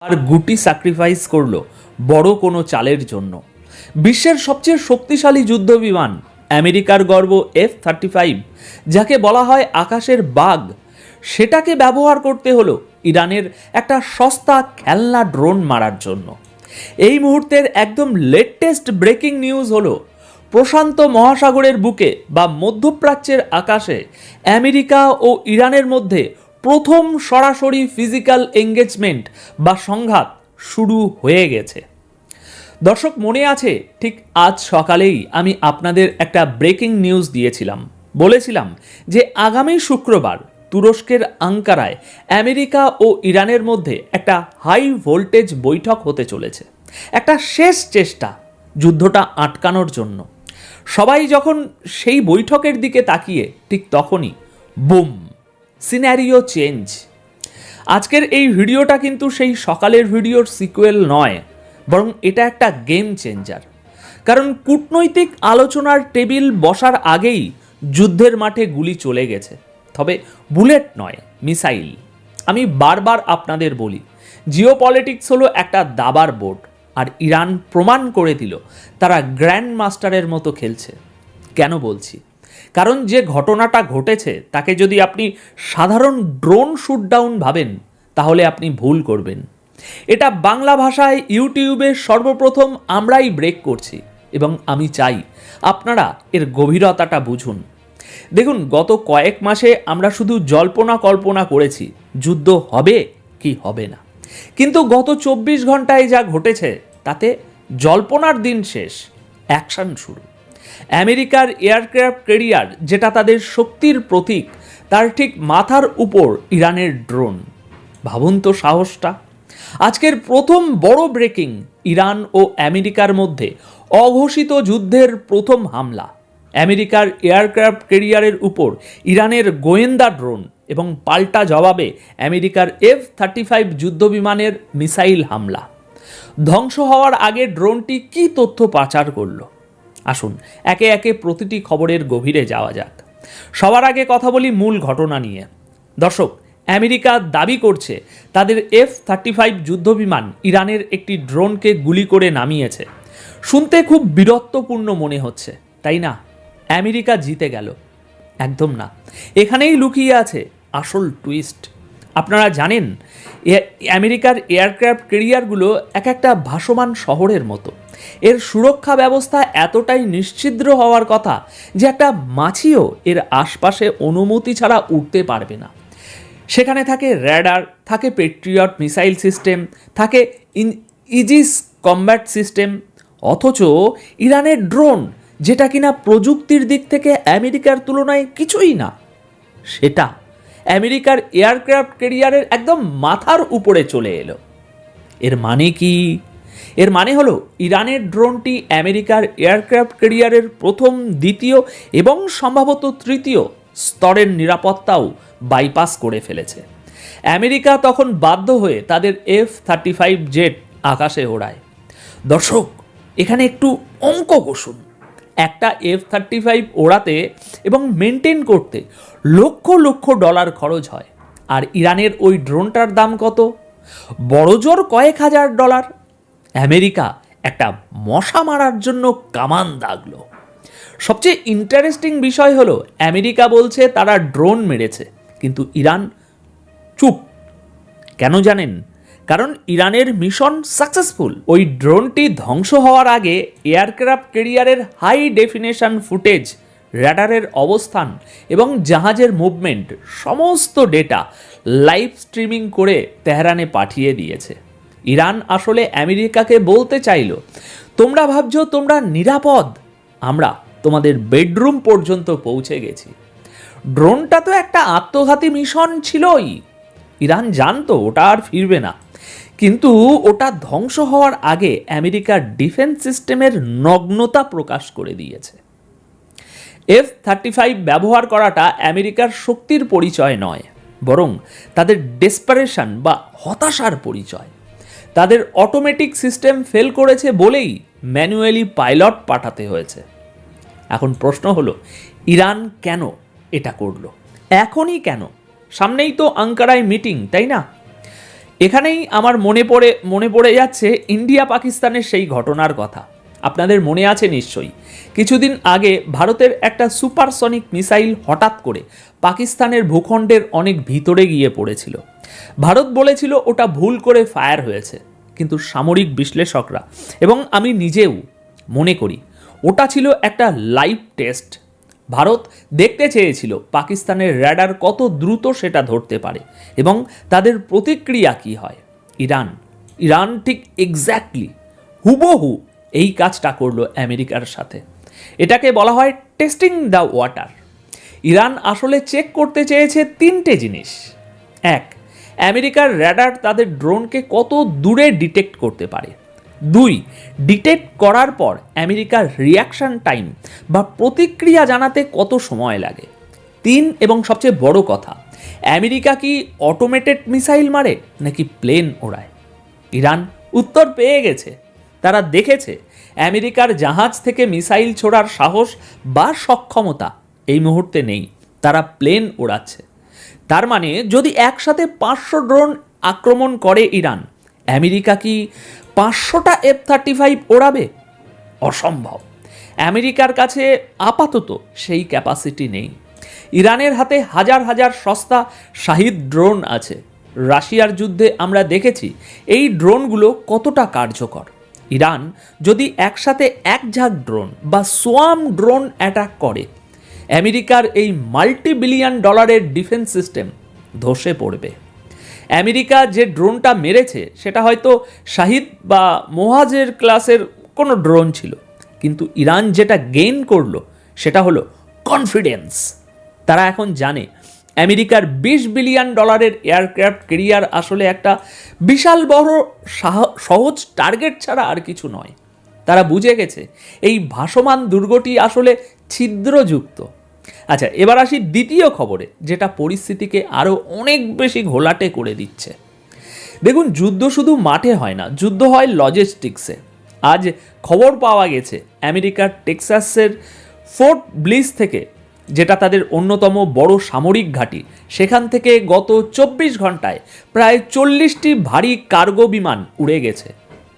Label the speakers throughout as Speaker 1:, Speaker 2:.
Speaker 1: আর গুটি স্যাক্রিফাইস করলো বড় কোনো চালের জন্য। বিশ্বের সবচেয়ে শক্তিশালী যুদ্ধ বিমান আমেরিকার গর্ব F-35, যাকে বলা হয় আকাশের বাঘ, সেটাকে ব্যবহার করতে হলো ইরানের একটা সস্তা খেলনা ড্রোন মারার জন্য। এই মুহূর্তের একদম লেটেস্ট ব্রেকিং নিউজ হলো প্রশান্ত মহাসাগরের বুকে বা মধ্যপ্রাচ্যের আকাশে আমেরিকা ও ইরানের মধ্যে প্রথম সরাসরি ফিজিক্যাল এঙ্গেজমেন্ট বা সংঘাত শুরু হয়ে গেছে। দর্শক, মনে আছে ঠিক আজ সকালেই আমি আপনাদের একটা ব্রেকিং নিউজ দিয়েছিলাম। বলেছিলাম যে আগামী শুক্রবার তুরস্কের আঙ্কারায় আমেরিকা ও ইরানের মধ্যে একটা হাই ভোল্টেজ বৈঠক হতে চলেছে, একটা শেষ চেষ্টা যুদ্ধটা আটকানোর জন্য। সবাই যখন সেই বৈঠকের দিকে তাকিয়ে ঠিক তখনই বুম, সিনারিও চেঞ্জ। আজকের এই ভিডিওটা কিন্তু সেই সকালের ভিডিওর সিকুয়েল নয়, বরং এটা একটা গেম চেঞ্জার। কারণ কূটনৈতিক আলোচনার টেবিল বসার আগেই যুদ্ধের মাঠে গুলি চলে গেছে, তবে বুলেট নয়, মিসাইল। আমি বারবার আপনাদের বলি, জিও পলিটিক্স হলো একটা দাবার বোর্ড, আর ইরান প্রমাণ করে দিল তারা গ্র্যান্ড মাস্টারের মতো খেলছে। কেন বলছি? কারণ যে ঘটনাটা ঘটেছে তাকে যদি আপনি সাধারণ ড্রোন শুটডাউন ভাবেন, তাহলে আপনি ভুল করবেন। এটা বাংলা ভাষায় ইউটিউবে সর্বপ্রথম আমরাই ব্রেক করছি, এবং আমি চাই আপনারা এর গভীরতাটা বুঝুন। দেখুন, গত কয়েক মাসে আমরা শুধু জল্পনা কল্পনা করেছি যুদ্ধ হবে কি হবে না, কিন্তু গত 24 ঘন্টায় যা ঘটেছে তাতে জল্পনার দিন শেষ, অ্যাকশন শুরু। আমেরিকার এয়ারক্রাফট ক্যারিয়ার, যেটা তাদের শক্তির প্রতীক, তার ঠিক মাথার উপর ইরানের ড্রোন। ভাবুন তো সাহসটা। আজকের প্রথম বড় ব্রেকিং, ইরান ও আমেরিকার মধ্যে অঘোষিত যুদ্ধের প্রথম হামলা। আমেরিকার এয়ারক্রাফট ক্যারিয়ারের উপর ইরানের গোয়েন্দা ড্রোন, এবং পাল্টা জবাবে আমেরিকার F-35 যুদ্ধবিমানের মিসাইল হামলা। ধ্বংস হওয়ার আগে ড্রোনটি কী তথ্য পাচার করলো? আসুন একে একে প্রতিটি খবরের গভীরে যাওয়া যাক। সবার আগে কথা বলি মূল ঘটনা নিয়ে। দর্শক, আমেরিকা দাবি করছে তাদের F-35 যুদ্ধবিমান ইরানের একটি ড্রোনকে গুলি করে নামিয়েছে। শুনতে খুব বীরত্বপূর্ণ মনে হচ্ছে, তাই না? আমেরিকা জিতে গেল? একদম না। এখানেই লুকিয়ে আছে আসল টুইস্ট। আপনারা জানেন, আমেরিকার এয়ারক্রাফট ক্যারিয়ারগুলো এক একটা ভাসমান শহরের মতো। এর সুরক্ষা ব্যবস্থা এতটাই নিশ্ছিদ্র হওয়ার কথা যে একটা মাছিও এর আশপাশে অনুমতি ছাড়া উঠতে পারবে না। সেখানে থাকে র্যাডার, থাকে পেট্রিয়ট মিসাইল সিস্টেম, থাকে ইজিস কম্ব্যাট সিস্টেম। অথচ ইরানের ড্রোন, যেটা কিনা প্রযুক্তির দিক থেকে আমেরিকার তুলনায় কিছুই না, সেটা আমেরিকার এয়ারক্রাফট ক্যারিয়ারের একদম মাথার উপরে চলে এলো। এর মানে কি? এর মানে হলো ইরানের ড্রোনটি আমেরিকার এয়ারক্রাফট ক্যারিয়ারের প্রথম, দ্বিতীয় এবং সম্ভবত তৃতীয় স্তরের নিরাপত্তাও বাইপাস করে ফেলেছে। আমেরিকা তখন বাধ্য হয়ে তাদের F-35 জেট আকাশে ওড়ায়। দর্শক, এখানে একটু অঙ্ক কষুন। একটা F-35 ওড়াতে এবং মেনটেন করতে লক্ষ লক্ষ ডলার খরচ হয়, আর ইরানের ওই ড্রোনটার দাম কত? বড়জোর কয়েক হাজার ডলার। আমেরিকা একটা মশা মারার জন্য কামান দাগলো। সবচেয়ে ইন্টারেস্টিং বিষয় হলো, আমেরিকা বলছে তারা ড্রোন মেরেছে, কিন্তু ইরান চুপ। কেন জানেন? কারণ ইরানের মিশন সাকসেসফুল। ওই ড্রোনটি ধ্বংস হওয়ার আগে এয়ারক্রাফট ক্যারিয়ারের হাই ডেফিনেশন ফুটেজ, র্যাডারের অবস্থান এবং জাহাজের মুভমেন্ট, সমস্ত ডেটা লাইভ স্ট্রিমিং করে তেহরানে পাঠিয়ে দিয়েছে। ইরান আসলে আমেরিকাকে বলতে চাইল, তোমরা ভাবছো তোমরা নিরাপদ, আমরা তোমাদের বেডরুম পর্যন্ত পৌঁছে গেছি। ড্রোনটা তো একটা আত্মঘাতী মিশন ছিলই। ইরান জানতো ওটা আর ফিরবে না, কিন্তু ওটা ধ্বংস হওয়ার আগে আমেরিকার ডিফেন্স সিস্টেমের নগ্নতা প্রকাশ করে দিয়েছে। F-35 ব্যবহার করাটা আমেরিকার শক্তির পরিচয় নয়, বরং তাদের ডেসপারেশন বা হতাশার পরিচয়। তাদের অটোমেটিক সিস্টেম ফেল করেছে বলেই ম্যানুয়ালি পাইলট পাঠাতে হয়েছে। এখন প্রশ্ন হলো, ইরান কেন এটা করলো? এখনই কেন? সামনেই তো আঙ্কারায় মিটিং, তাই না? এখানেই আমার মনে পড়ে যাচ্ছে ইন্ডিয়া পাকিস্তানের সেই ঘটনার কথা। আপনাদের মনে আছে নিশ্চয়ই, কিছুদিন আগে ভারতের একটা সুপারসনিক মিসাইল হঠাৎ করে পাকিস্তানের ভূখণ্ডের অনেক ভিতরে গিয়ে পড়েছিল। ভারত বলেছিল ওটা ভুল করে ফায়ার হয়েছে, কিন্তু সামরিক বিশ্লেষকরা এবং আমি নিজেও মনে করি ওটা ছিল একটা লাইভ টেস্ট। ভারত দেখতে চেয়েছিল পাকিস্তানের র্যাডার কত দ্রুত সেটা ধরতে পারে এবং তাদের প্রতিক্রিয়া কী হয়। ইরান ঠিক এক্স্যাক্টলি হুবহু এই কাজটা করলো আমেরিকার সাথে। এটাকে বলা হয় টেস্টিং দ্য ওয়াটার। ইরান আসলে চেক করতে চেয়েছে তিনটে জিনিস। এক, আমেরিকার র্যাডার তাদের ড্রোনকে কত দূরে ডিটেক্ট করতে পারে। দুই, ডিটেক্ট করার পর আমেরিকার রিয়াকশন টাইম বা প্রতিক্রিয়া জানাতে কত সময় লাগে। তিন, এবং সবচেয়ে বড় কথা, আমেরিকা কি অটোমেটেড মিসাইল মারে নাকি প্লেন ওড়ায়। ইরান উত্তর পেয়ে গেছে। তারা দেখেছে আমেরিকার জাহাজ থেকে মিসাইল ছোড়ার সাহস বা সক্ষমতা এই মুহূর্তে নেই, তারা প্লেন ওড়াচ্ছে। তার মানে যদি একসাথে 500 ড্রোন আক্রমণ করে ইরান, আমেরিকা কি 500টা F-35 ওড়াবে? অসম্ভব। আমেরিকার কাছে আপাতত সেই ক্যাপাসিটি নেই। ইরানের হাতে হাজার হাজার সস্তা শাহিদ ড্রোন আছে। রাশিয়ার যুদ্ধে আমরা দেখেছি এই ড্রোনগুলো কতটা কার্যকর। ইরান যদি একসাথে এক ঝাঁক ড্রোন বা সোয়াম ড্রোন অ্যাটাক করে, আমেরিকার এই মাল্টি-বিলিয়ন ডলারের ডিফেন্স সিস্টেম ধসে পড়বে। আমেরিকা যে ড্রোনটা মেরেছে সেটা হয়তো শাহিদ বা মোহাজের ক্লাসের কোনো ড্রোন ছিল, কিন্তু ইরান যেটা গেইন করলো সেটা হলো কনফিডেন্স। তারা এখন জানে আমেরিকার $20 বিলিয়ন এয়ারক্রাফট ক্যারিয়ার আসলে একটা বিশাল বড় সহজ টার্গেট ছাড়া আর কিছু নয়। তারা বুঝে গেছে এই ভাসমান দুর্গটি আসলে ছিদ্রযুক্ত। আচ্ছা, এবার আসি দ্বিতীয় খবরে, যেটা পরিস্থিতিকে আরও অনেক বেশি ঘোলাটে করে দিচ্ছে। দেখুন, যুদ্ধ শুধু মাঠে হয় না, যুদ্ধ হয় লজিস্টিক্সে। আজ খবর পাওয়া গেছে আমেরিকার টেক্সাসের ফোর্ট ব্লিস থেকে, যেটা তাদের অন্যতম বড় সামরিক ঘাঁটি, সেখান থেকে গত 24 ঘন্টায় প্রায় 40টি ভারী কার্গো বিমান উড়ে গেছে।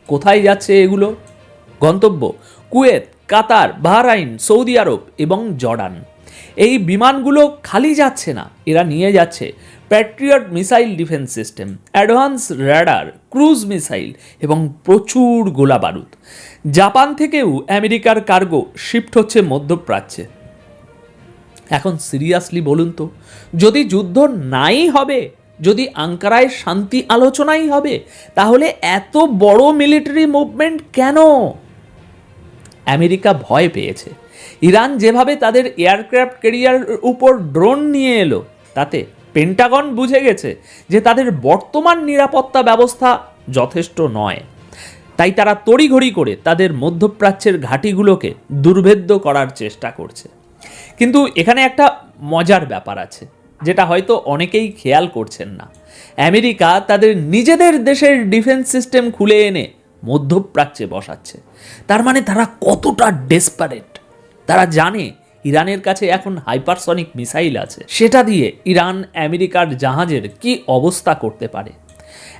Speaker 1: কোথায় যাচ্ছে এগুলো? গন্তব্য কুয়েত, কাতার, বাহরাইন, সৌদি আরব এবং জর্ডান। এই বিমানগুলো খালি যাচ্ছে না, এরা নিয়ে যাচ্ছে patriot missile defence system, advance radar, cruise missile এবং প্রচুর গোলা বারুদ। জাপান থেকেও আমেরিকার কার্গো শিফট হচ্ছে মধ্যপ্রাচ্যে। এখন সিরিয়াসলি বলুন তো, যদি যুদ্ধ নাই হবে, যদি আঙ্কারায় শান্তি আলোচনাই হবে, তাহলে এত বড় মিলিটারি মুভমেন্ট কেন? আমেরিকা ভয় পেয়েছে। ইরান যেভাবে তাদের এয়ারক্রাফট ক্যারিয়ার উপর ড্রোন নিয়ে এলো, তাতে পেন্টাগন বুঝে গেছে যে তাদের বর্তমান নিরাপত্তা ব্যবস্থা যথেষ্ট নয়। তাই তারা তড়িঘড়ি করে তাদের মধ্যপ্রাচ্যের ঘাঁটিগুলোকে দুর্ভেদ্য করার চেষ্টা করছে। কিন্তু এখানে একটা মজার ব্যাপার আছে, যেটা হয়তো অনেকেই খেয়াল করছেন না। আমেরিকা তাদের নিজেদের দেশের ডিফেন্স সিস্টেম খুলে এনে মধ্যপ্রাচ্যে বসাচ্ছে। তার মানে তারা কতটা ডেসপারেট। তারা জানে ইরানের কাছে এখন হাইপারসনিক মিসাইল আছে, সেটা দিয়ে ইরান আমেরিকার জাহাজের কি অবস্থা করতে পারে।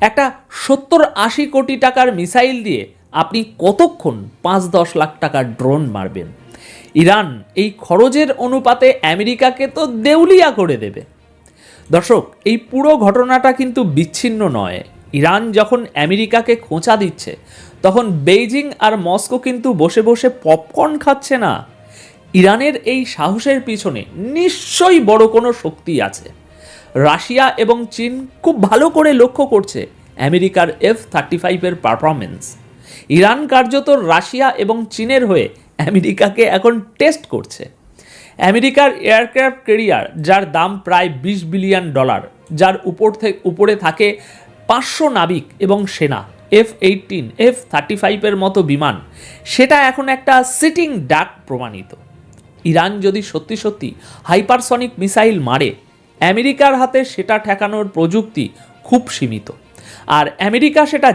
Speaker 1: একটা 70-80 কোটি টাকার মিসাইল দিয়ে আপনি কতক্ষণ 5-10 লাখ টাকার ড্রোন মারবেন? ইরান এই খরচের অনুপাতে আমেরিকাকে তো দেউলিয়া করে দেবে। দর্শক, এই পুরো ঘটনাটা কিন্তু বিচ্ছিন্ন নয়। ইরান যখন আমেরিকাকে খোঁচা দিচ্ছে, তখন বেইজিং আর মস্কো কিন্তু বসে বসে পপকর্ন খাচ্ছে না। ইরানের এই সাহসের পিছনে নিশ্চয়ই বড় কোনো শক্তি আছে। রাশিয়া এবং চীন খুব ভালো করে লক্ষ্য করছে আমেরিকার F-35 পারফরমেন্স। ইরান কার্যত রাশিয়া এবং চীনের হয়ে আমেরিকাকে এখন টেস্ট করছে। আমেরিকার এয়ারক্রাফট ক্যারিয়ার, যার দাম প্রায় $20 বিলিয়ন, যার উপরে থাকে 500 নাবিক এবং সেনা, F-18, F-35 মতো বিমান, সেটা এখন একটা সিটিং ডাক প্রমাণিত। ইরান যদি সত্যি সত্যি হাইপারসনিক মিসাইল মারে, আমেরিকার হাতে সেটা ঠেকানোর প্রযুক্তি খুব সীমিত। আর আমেরিকা সেটা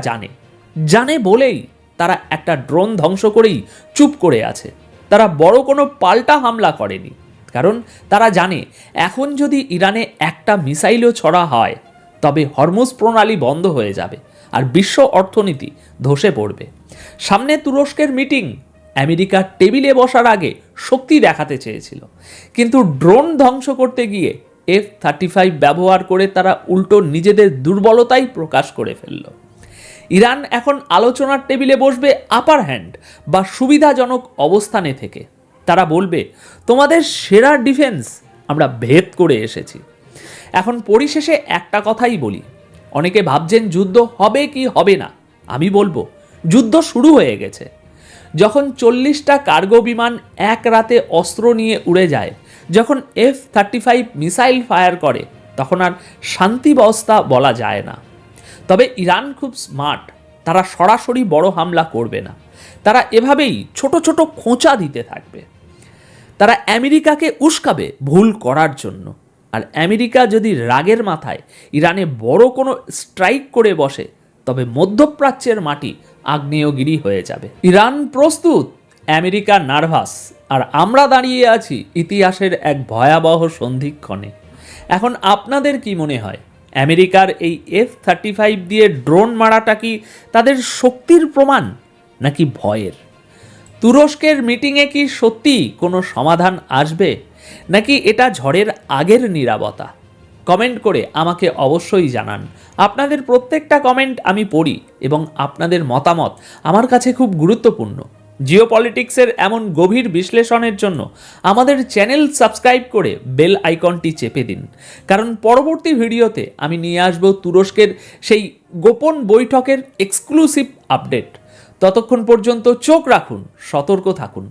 Speaker 1: জানে বলেই তারা একটা ড্রোন ধ্বংস করেই চুপ করে আছে। তারা বড় কোনো পাল্টা হামলা করেনি, কারণ তারা জানে এখন যদি ইরানে একটা মিসাইলও ছড়া হয়, তবে হরমুজ প্রণালী বন্ধ হয়ে যাবে আর বিশ্ব অর্থনীতি ধসে পড়বে। সামনে তুরস্কের মিটিং। আমেরিকা টেবিলে বসার আগে শক্তি দেখাতে চেয়েছিল, কিন্তু ড্রোন ধ্বংস করতে গিয়ে F-35 ব্যবহার করে তারা উল্টো নিজেদের দুর্বলতাই প্রকাশ করে ফেলল। ইরান এখন আলোচনার টেবিলে বসবে আপার হ্যান্ড বা সুবিধাজনক অবস্থানে থেকে। তারা বলবে, তোমাদের সেরা ডিফেন্স আমরা ভেদ করে এসেছি। এখন পরিশেষে একটা কথাই বলি, অনেকে ভাবছেন যুদ্ধ হবে কি হবে না। আমি বলবো যুদ্ধ শুরু হয়ে গেছে। যখন 40টা কার্গো বিমান এক রাতে অস্ত্র নিয়ে উড়ে যায়, যখন F-35 মিসাইল ফায়ার করে, তখন আর শান্তি ব্যবস্থা বলা যায় না। তবে ইরান খুব স্মার্ট, তারা সরাসরি বড় হামলা করবে না। তারা এভাবেই ছোট ছোট খোঁচা দিতে থাকবে। তারা আমেরিকাকে উস্কাবে ভুল করার জন্য। আর আমেরিকা যদি রাগের মাথায় ইরানে বড় কোনো স্ট্রাইক করে বসে, তবে মধ্যপ্রাচ্যের মাটি আগ্নেয়গিরি হয়ে যাবে। ইরান প্রস্তুত, আমেরিকা নার্ভাস, আর আমরা দাঁড়িয়ে আছি ইতিহাসের এক ভয়াবহ সন্ধিক্ষণে। এখন আপনাদের কি মনে হয়, আমেরিকার এই F-35 দিয়ে ড্রোন মারাটা কি তাদের শক্তির প্রমাণ নাকি ভয়ের? তুরস্কের মিটিংয়ে কি সত্যি কোনো সমাধান আসবে, নাকি এটা ঝড়ের আগের নীরবতা? কমেন্ট করে আমাকে অবশ্যই জানান। আপনাদের প্রত্যেকটা কমেন্ট আমি পড়ি এবং আপনাদের মতামত আমার কাছে খুব গুরুত্বপূর্ণ। জিওপলিটিক্সের এমন গভীর বিশ্লেষণের জন্য আমাদের চ্যানেল সাবস্ক্রাইব করে বেল আইকনটি চেপে দিন, কারণ পরবর্তী ভিডিওতে আমি নিয়ে আসব তুরস্কের সেই গোপন বৈঠকের এক্সক্লুসিভ আপডেট। ততক্ষণ পর্যন্ত চোখ রাখুন, সতর্ক থাকুন।